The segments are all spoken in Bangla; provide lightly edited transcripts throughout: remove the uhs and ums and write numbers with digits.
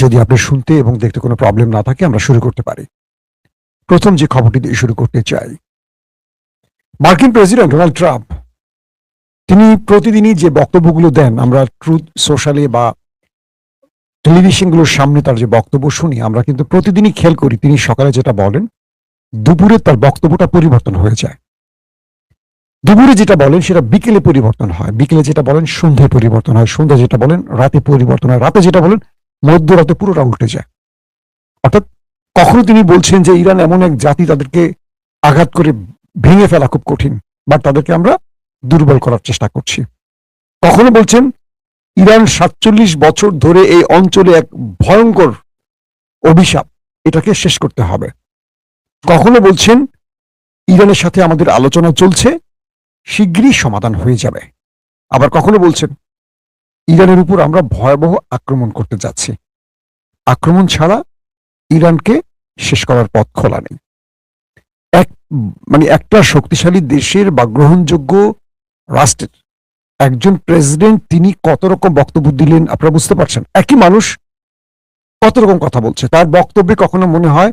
যদি আপনার শুনতে এবং দেখতে কোনো প্রবলেম না থাকে আমরা শুরু করতে পারি। প্রথম যে খবরটি দিয়ে শুরু করতে চাই, মার্কিন প্রেসিডেন্ট ডোনাল্ড ট্রাম্প তিনি প্রতিদিনই যে বক্তব্যগুলো দেন, আমরা ট্রুথ সোশ্যালে বা টেলিভিশনগুলোর সামনে তার যে বক্তব্য শুনি, আমরা কিন্তু প্রতিদিনই খেয়াল করি তিনি সকালে যেটা বলেন, দুপুরে তার বক্তব্যটা পরিবর্তন হয়ে যায়। দুপুরে যেটা বলেন সেটা বিকেলে পরিবর্তন হয়, বিকেলে যেটা বলেন সন্ধ্যায় পরিবর্তন হয়, সন্ধ্যায় যেটা বলেন রাতে পরিবর্তন হয়, রাতে যেটা বলেন মধ্যরাতে পুরোটা উল্টে যায়। অর্থাৎ কখনো তিনি বলছেন যে ইরান এমন এক জাতি, তাদেরকে আঘাত করে ভেঙে ফেলা খুব কঠিন, বা তাদেরকে আমরা দুর্বল করার চেষ্টা করছি। কখনো বলছেন ইরান ৪৭ বছর ধরে এই অঞ্চলে এক ভয়ঙ্কর অভিশাপ, এটাকে শেষ করতে হবে। কখনো বলছেন ইরানের সাথে আমাদের আলোচনা চলছে, শিগগিরই সমাধান হয়ে যাবে। আবার কখনো বলছেন ইরানের উপর আমরা ভয়াবহ আক্রমণ করতে যাচ্ছি, আক্রমণ ছাড়া ইরানকে শেষ করার পথ খোলা নেই। একটা শক্তিশালী দেশের বা গ্রহণযোগ্য রাষ্ট্রের একজন প্রেসিডেন্ট তিনি কত রকম বক্তব্য দিলেন আপনারা বুঝতে পারছেন। একই মানুষ কত রকম কথা বলছে, তার বক্তব্যে কখনো মনে হয়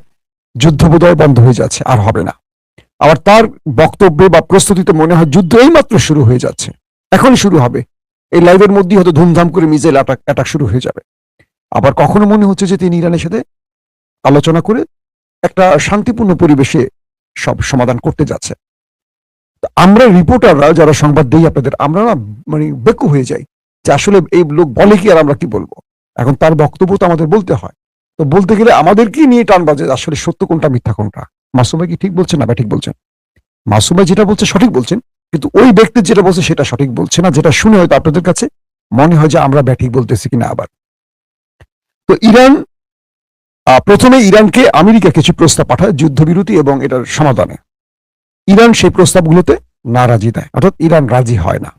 যুদ্ধ বোধহয় বন্ধ হয়ে যাচ্ছে, আর হবে না। আবার তার বক্তব্যে বা প্রস্তুতিতে মনে হয় যুদ্ধ এইমাত্র শুরু হয়ে যাচ্ছে, এখনই শুরু হবে, এই লাইভের মধ্যেই হয়তো ধুমধাম করে মিসাইল অ্যাটাক শুরু হয়ে যাবে। আবার কখনো মনে হচ্ছে যে তিনি ইরানের সাথে আলোচনা করে একটা শান্তিপূর্ণ পরিবেশে সব সমাধান করতে যাচ্ছে। আমরা রিপোর্টাররা যারা সংবাদ দেই আপনাদের, আমরা না বেকু হয়ে যাই যে আসলে এই লোক বলে কি আর আমরা কি বলবো। এখন তার বক্তব্য তো আমাদের বলতে হয়, তো বলতে গেলে আমাদেরকেই নিয়ে টান বাজে আসলে সত্য কোনটা মিথ্যা কোনটা। মাসুম ভাই কি ঠিক বলছেন না ঠিক বলছেন? মাসুম ভাই যেটা বলছে সঠিক বলছেন, কিন্তু ওই ব্যক্তি যেটা বলছে সেটা সঠিক বলছে না, যেটা শুনে হয়তো আপনাদের কাছে মনে হয় যে আমরা ব্যাঠিক বলতেছি কিনা। আবার তো ইরান প্রথমে ইরানকে আমেরিকা কিছু প্রস্তাব পাঠায় যুদ্ধবিরতি এবং এটার সমাধানে। ইরান সেই প্রস্তাবগুলোতে নারাজি দেয়, অর্থাৎ ইরান রাজি হয় না।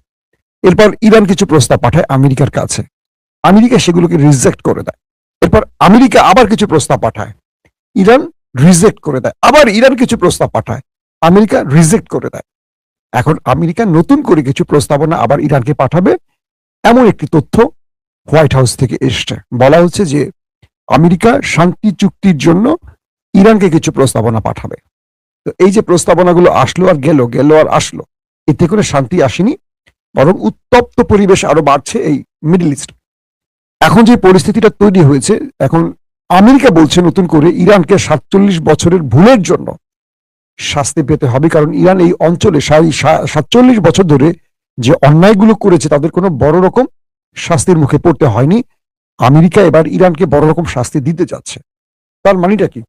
এরপর ইরান কিছু প্রস্তাব পাঠায় আমেরিকার কাছে, আমেরিকা সেগুলোকে রিজেক্ট করে দেয়। এরপর আমেরিকা আবার কিছু প্রস্তাব পাঠায়, ইরান রিজেক্ট করে দেয়। আবার ইরান কিছু প্রস্তাব পাঠায়, আমেরিকা রিজেক্ট করে দেয়। এখন আমেরিকা নতুন করে কিছু প্রস্তাবনা আবার ইরানকে পাঠাবে, এমন একটি তথ্য হোয়াইট হাউস থেকে এসছে। বলা হচ্ছে যে আমেরিকা শান্তি চুক্তির জন্য ইরানকে কিছু প্রস্তাবনা পাঠাবে। তো এই যে প্রস্তাবনাগুলো আসলো আর গেল, গেল আর আসলো, এতে করে শান্তি আসেনি, বরং উত্তপ্ত পরিবেশ আরো বাড়ছে এই মিডল ইস্ট। এখন যে পরিস্থিতিটা তৈরি হয়েছে, এখন আমেরিকা বলছে নতুন করে ইরানকে ৪৭ বছরের ভুলের জন্য শাস্তি পেতে হবে, কারণ ইরান এই অঞ্চলে ৪৭ বছর ধরে যে অন্যায়গুলো করেছে তাদের কোনো বড় রকম শাস্তির মুখে পড়তে হয়নি। আমেরিকা এবার ইরানকে বড় রকম শাস্তি দিতে যাচ্ছে। তার মানেটা কি?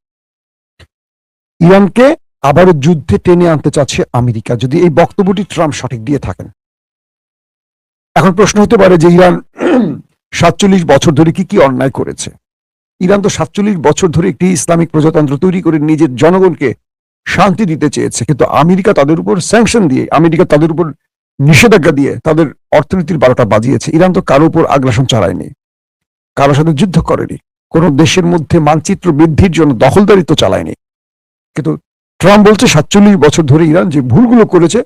ইরানকে আবারও যুদ্ধে টেনে আনতে চাচ্ছে আমেরিকা, যদি এই বক্তব্যটি ট্রাম্প সঠিক দিয়ে থাকেন। এখন প্রশ্ন হতে পারে যে ইরান ৪৭ বছর ধরে কি কি অন্যায় করেছে। ইরান তো ৪৭ বছর ধরে একটি ইসলামিক প্রজাতন্ত্র তৈরি করে নিজের জনগণকে শান্তি দিতে চেয়েছে, কিন্তু আমেরিকা তাদের উপর স্যাংশন দিয়ে, আমেরিকা তাদের উপর নিষেধাজ্ঞা দিয়ে তাদের অর্থনীতির ১২টা বাজিয়েছে। ইরান তো কারো উপর আগ্রাসন চালায়নি, কারোর সাথে যুদ্ধ করেনি, কোন দেশের মধ্যে মানচিত্র বৃদ্ধির জন্য দখলদারিত্ব চালায়নি। কিন্তু ট্রাম্প বলছে ৪৭ বছর ধরে ইরান যে ভুলগুলো করেছে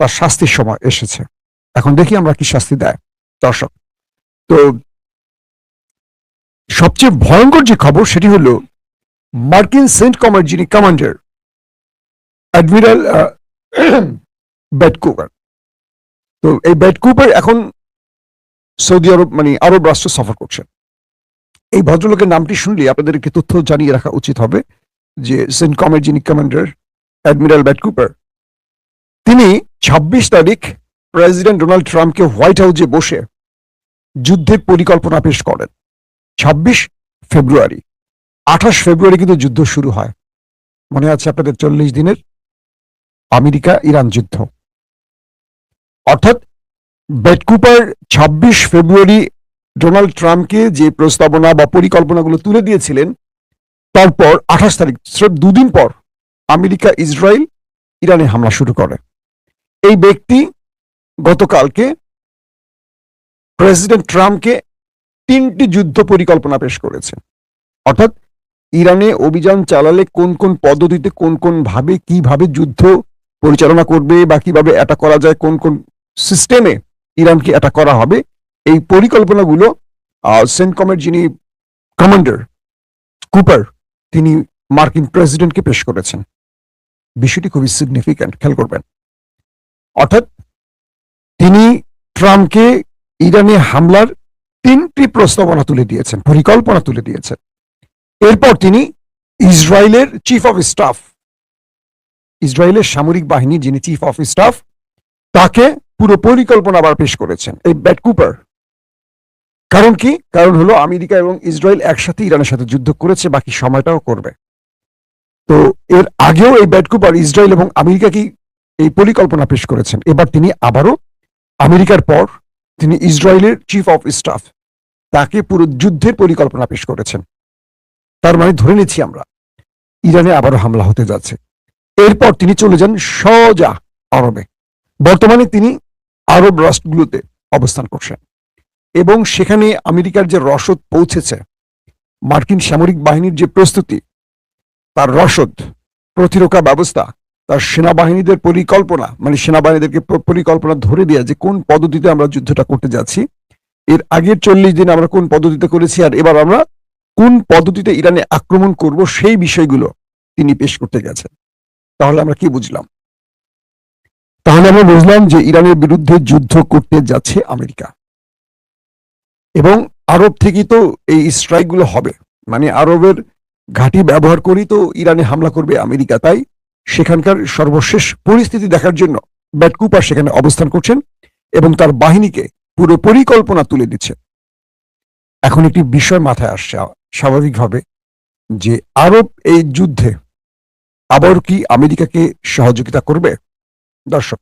তার শাস্তির সময় এসেছে। এখন দেখি আমরা কি শাস্তি দেয় দর্শক। তো সবচেয়ে ভয়ঙ্কর যে খবর সেটি হলো মার্কিন সেন্টকমের যিনি কমান্ডার অ্যাডমিরাল বেট কুপার, তো এই বেট কুপার এখন সৌদি আরব আরব রাষ্ট্র সফর করছেন। এই ভদ্রলোকের নামটি শুনলে আপনাদের একটি তথ্য জানিয়ে রাখা উচিত হবে যে সেন্টকমের যিনি কমান্ডার অ্যাডমিরাল বেট কুপার, তিনি ২৬ তারিখ প্রেসিডেন্ট ডোনাল্ড ট্রাম্পকে হোয়াইট হাউসে বসে যুদ্ধের পরিকল্পনা পেশ করেন। ২৬ ফেব্রুয়ারি, ২৮ ফেব্রুয়ারি কিন্তু যুদ্ধ শুরু হয়, মনে আছে আপনাদের ৪০ দিনের আমেরিকা ইরান যুদ্ধ। অর্থাৎ বেট কুপার ২৬ ফেব্রুয়ারি ডোনাল্ড ট্রাম্পকে যে প্রস্তাবনা বা পরিকল্পনাগুলো তুলে দিয়েছিলেন, তারপর ২৮ তারিখ, স্রেফ দুদিন পর আমেরিকা ইসরায়েল ইরানে হামলা শুরু করে। এই ব্যক্তি গতকালকে প্রেসিডেন্ট ট্রাম্পকে ৩টি যুদ্ধ পরিকল্পনা পেশ করেছে। অর্থাৎ ইরানে অভিযান চালালে কোন কোন পদ্ধতিতে, কোন কোন ভাবে, কিভাবে যুদ্ধ পরিচালনা করবে বা কিভাবে অ্যাটাক করা যায়, কোন কোন সিস্টেমে ইরানকে অ্যাটাক করা হবে, এই পরিকল্পনাগুলো সেন্টকমের যিনি কমান্ডার কুপার তিনি মার্কিন প্রেসিডেন্টকে পেশ করেছেন। বিষয়টি খুবই সিগনিফিক্যান্ট, খেয়াল করবেন। অর্থাৎ তিনি ট্রাম্পকে ইরানে হামলার 3টি প্রস্তাবনা তুলে দিয়েছেন, পরিকল্পনা তুলে দিয়েছেন। এরপর তিনি ইসরায়েলের চিফ অফ স্টাফ, ইসরায়েলের সামরিক বাহিনী যিনি চিফ অফ স্টাফ, তাকে পুরো পরিকল্পনা আবার পেশ করেছেন এই ব্র্যাড কুপার। কারণ কি? কারণ হলো আমেরিকা এবং ইসরায়েল একসাথে ইরানের সাথে যুদ্ধ করেছে, বাকি সময়টাও করবে। তো এর আগেও এই ব্র্যাড কুপার ইসরায়েল এবং আমেরিকাকে এই পরিকল্পনা পেশ করেছেন। এবার তিনি আবারও আমেরিকার পর তিনি ইসরায়েলের চিফ অফ স্টাফ, তাকে পুরো যুদ্ধের পরিকল্পনা পেশ করেছেন। তার মানে ধরে নিচ্ছি আমরা ইরানে আবারও হামলা হতে যাচ্ছে। এরপর তিনি চলে যান সোজা আরবে। বর্তমানে তিনি আরব রাষ্ট্রগুলোতে অবস্থান করছেন এবং সেখানে আমেরিকার যে রসদ পৌঁছেছে, মার্কিন সামরিক বাহিনীর যে প্রস্তুতি, তার রসদ, প্রতিরক্ষা ব্যবস্থা, তার সেনাবাহিনীদের পরিকল্পনা, মানে সেনাবাহিনীদেরকে পরিকল্পনা ধরে দেওয়া যে কোন পদ্ধতিতে আমরা যুদ্ধটা করতে যাচ্ছি, এর আগের 40 দিন আমরা কোন পদ্ধতিতে করেছি আর এবার আমরা কোন পদ্ধতিতে ইরানে আক্রমণ করব, সেই বিষয়গুলো তিনি পেশ করতে গেছেন। তাহলে আমরা কি বুঝলাম? তাহলে আমরা বুঝলাম যে ইরানের বিরুদ্ধে যুদ্ধ করতে যাচ্ছে আমেরিকা এবং আরব থেকেই তো এই স্ট্রাইকগুলো হবে, মানে আরবের ঘাঁটি ব্যবহার করেই তো ইরানে হামলা করবে আমেরিকা। তাই সেখানকার সর্বশেষ পরিস্থিতি দেখার জন্য ব্র্যাড কুপার সেখানে অবস্থান করছেন এবং তার বাহিনীকে পুরো পরিকল্পনা তুলে দিচ্ছে। এখন একটি বিষয় মাথায় আসছে স্বাভাবিকভাবে, যে আরব এই যুদ্ধে আবার কি আমেরিকাকে সহযোগিতা করবে? দর্শক,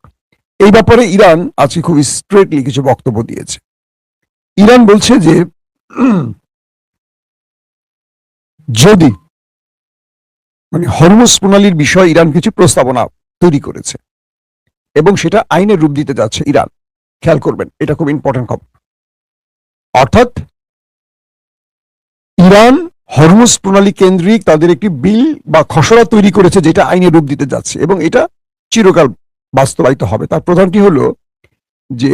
এই ব্যাপারে ইরান আজকে খুব স্ট্রেটলি কিছু বক্তব্য দিয়েছে। ইরান বলছে যে যদি, মানে হরমুজ প্রণালীর বিষয়ে ইরান কিছু প্রস্তাবনা তৈরি করেছে এবং সেটা আইনের রূপ দিতে যাচ্ছে ইরান। খেয়াল করবেন, এটা খুব ইম্পর্টেন্ট খবর। অর্থাৎ ইরান হরমুজ প্রণালী কেন্দ্রিক তাদের একটি বিল বা খসড়া তৈরি করেছে যেটা আইনের রূপ দিতে যাচ্ছে এবং এটা চিরকাল বাস্তবায়িত হবে। তার প্রধানটি হলো যে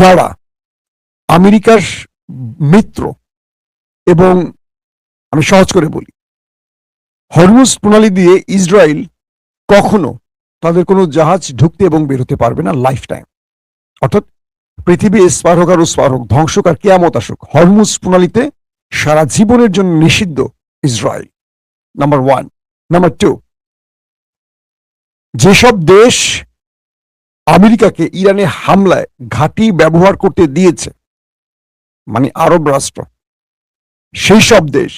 যারা আমেরিকার মিত্র, এবং আমি সহজ করে বলি, হরমুজ প্রণালী দিয়ে ইসরায়েল কখনো তাদের কোনো জাহাজ ঢুকতে এবং বেরোতে পারবে না লাইফ টাইম। অর্থাৎ পৃথিবী এসপার হোক আর ওসপার হোক, ধ্বংসক আর কেয়ামত আসুক, হরমুজ প্রণালীতে সারা জীবনের জন্য নিষিদ্ধ ইসরায়েল। নাম্বার 1। নাম্বার 2, যেসব দেশ আমেরিকাকে ইরানে হামলায় ঘাঁটি ব্যবহার করতে দিয়েছে, মানে আরব রাষ্ট্র, সেই সব দেশ